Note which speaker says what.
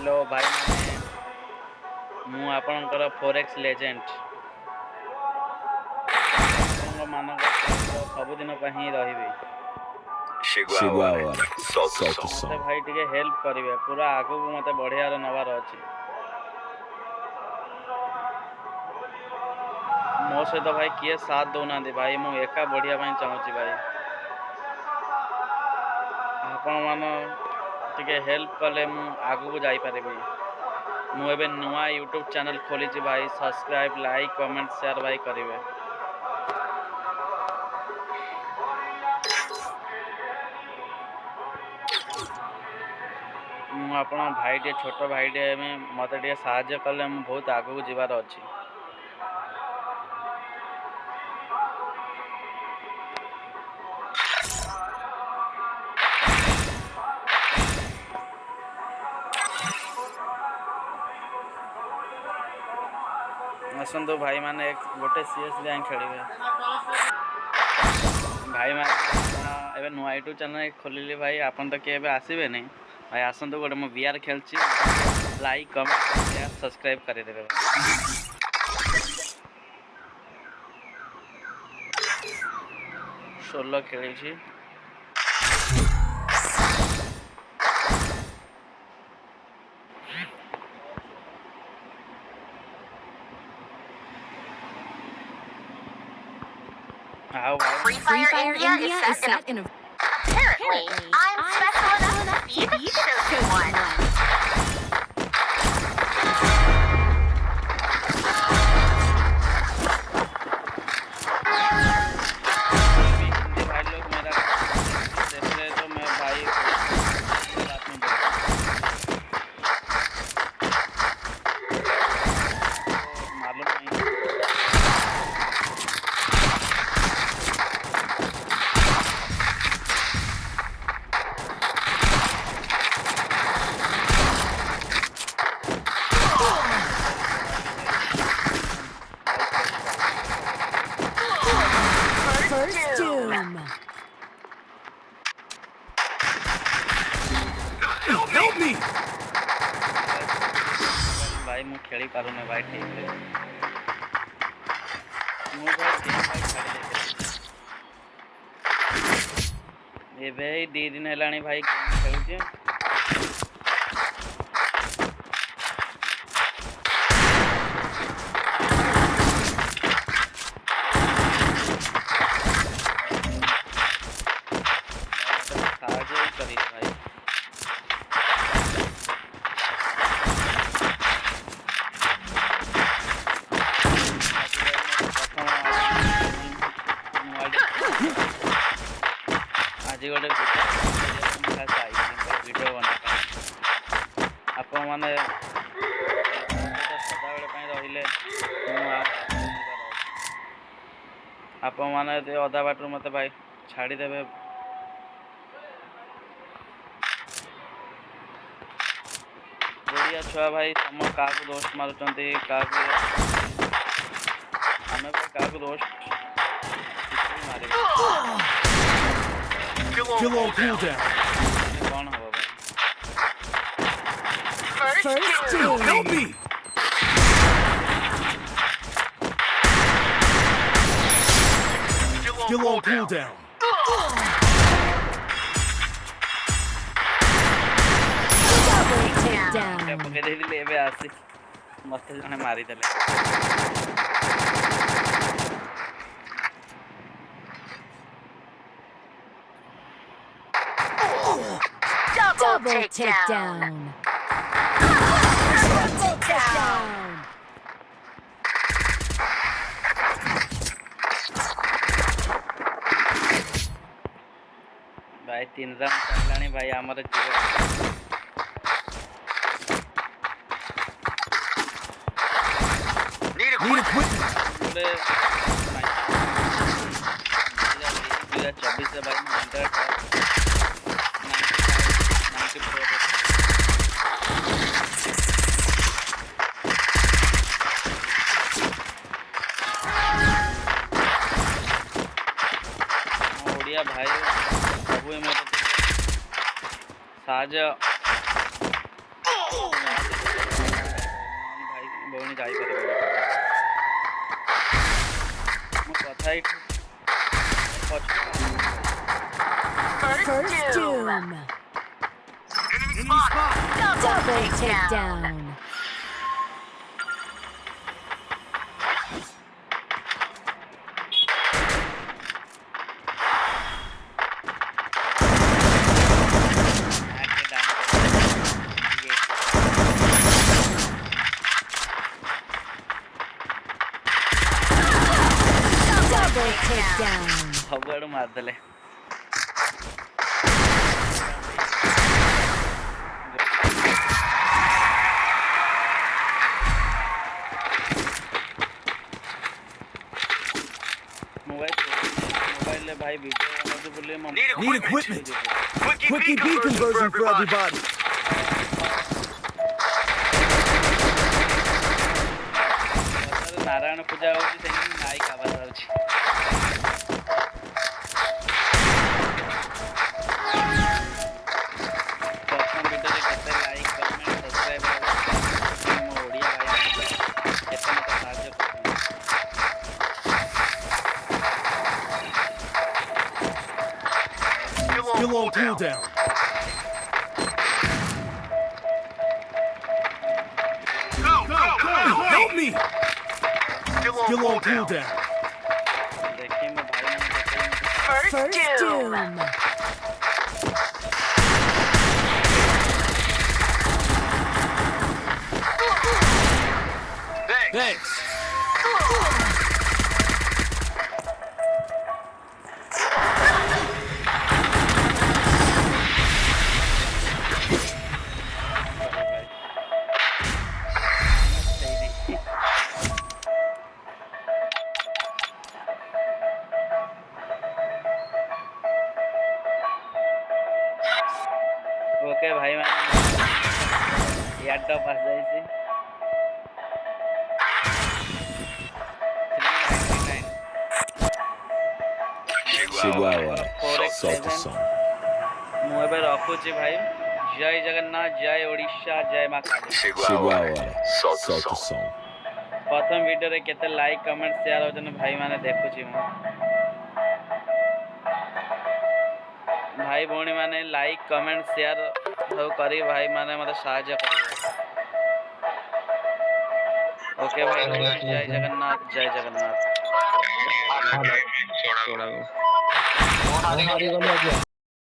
Speaker 1: Hello भाई मु आपणकर फोरेक्स लेजेंड मान सबुदिन ही रही
Speaker 2: Chegou a hora. Solta o som.
Speaker 1: मत भाई टे हेल्प करेंगे पूरा आगू मत बढ़िया नबार अच्छी मो सहित भाई किए साथ दौना भाई मु एका बढ़िया चाहूँगी भाई आपण मान टे हेल्प कले मु आगू को जापारि मुझे नुआ यूट्यूब चैनल खोली भाई सब्सक्राइब लाइक कमेंट शेयर भाई करेंगे मुझे भाई टे छोट भाई टे मत साहाय्य कले मु बहुत आगू जीवार अच्छी आसतु भाई माने गोटे सीएस गैंग खेलिए भाई माने नुआ यूट्यूब चैनल खोलिली भाई आपन तो किए आसबे नहीं भाई आसतु गोटे मो VR खेलची लाइक कमेंट शेयर सब्सक्राइब करदेवे सोलो खेली
Speaker 3: Free Fire India is set in a... Apparently, I'm special enough to be the chosen one.
Speaker 1: भाई मु खेली पारुने भाई ठीक है एबे 2 दिन हेलानी भाई गेम खेलुचे आज गोटे वीडियो बना आप मैंने सदा रही आप मैंने अधा बाटर मत भाई छाड़देवे ओडिया छुआ भाई तुम क्या दोस्त मारुंट क्या आम क्या दोस्त मारे कौन हम भाई
Speaker 2: Still on cooldown.
Speaker 1: मत जने मारी देले
Speaker 3: Double takedown. Double takedown.
Speaker 1: भाई 3 राउंड चलानी भाई आमर जीरो
Speaker 2: Need equipment.
Speaker 1: 2024 से भाई मैं 94 ओडिया भाई सब में साज ଭାଇ ଭଉଣୀ ଯାଇପାରିବେ ମୁଁ କଥା ହିଁ
Speaker 3: First doom. Double takedown. Double takedown.
Speaker 1: ସବୁଆଡୁ ମାରିଦେଲେ ମୋବାଇଲରେ ଭାଇ ଭିଡ଼ିଓ ବନାଉଛି ବୋଲି
Speaker 4: Need equipment. Quickie B conversion for everybody.
Speaker 1: Narayan ପୂଜା ହଉଛି ସେଠି ମାଇକ୍ ଆବାଜ ହଉଛି ପ୍ରଥମ ଭିଡ଼ିଓରେ କେତେ ଲାଇକ୍ କମେଣ୍ଟ ସବସ୍କ୍ରାଇବ୍ ମୋ ଓଡ଼ିଆ ଭାଇ କେତେ ମୋତେ ସାହାଯ୍ୟ କରୁଛନ୍ତି
Speaker 4: Still on cooldown. Go! Help me! Still on cooldown.
Speaker 1: देखिए मैं भाई मैंने देखा
Speaker 3: First doom.
Speaker 4: Thanks.
Speaker 1: ओके भाई मैंने याद पास जाइए
Speaker 2: Chegou a hora. Solta o som.
Speaker 1: ମୁଁ ଏବେ ରଖୁଛି ଭାଇ ଜୟ ଜଗନ୍ନାଥ ଜୟ ଓଡ଼ିଶା ଜୟ ମା Kali
Speaker 2: Chegou a hora. Solta o som.
Speaker 1: ପ୍ରଥମ ଭିଡ଼ିଓରେ କେତେ ଲାଇକ୍ କମେଣ୍ଟ ସେୟାର ହେଉଛନ୍ତି ଭାଇମାନେ ଦେଖୁଛି ମୁଁ ଭାଇ ଭଉଣୀମାନେ ଲାଇକ୍ କମେଣ୍ଟ ସେୟାର ସବୁ କରି ଭାଇମାନେ ମୋତେ ସାହାଯ୍ୟ କରିବେ ଓକେ ଭାଇ ରହୁଛି ଜୟ ଜଗନ୍ନାଥ ଜୟ ଜଗନ୍ନାଥ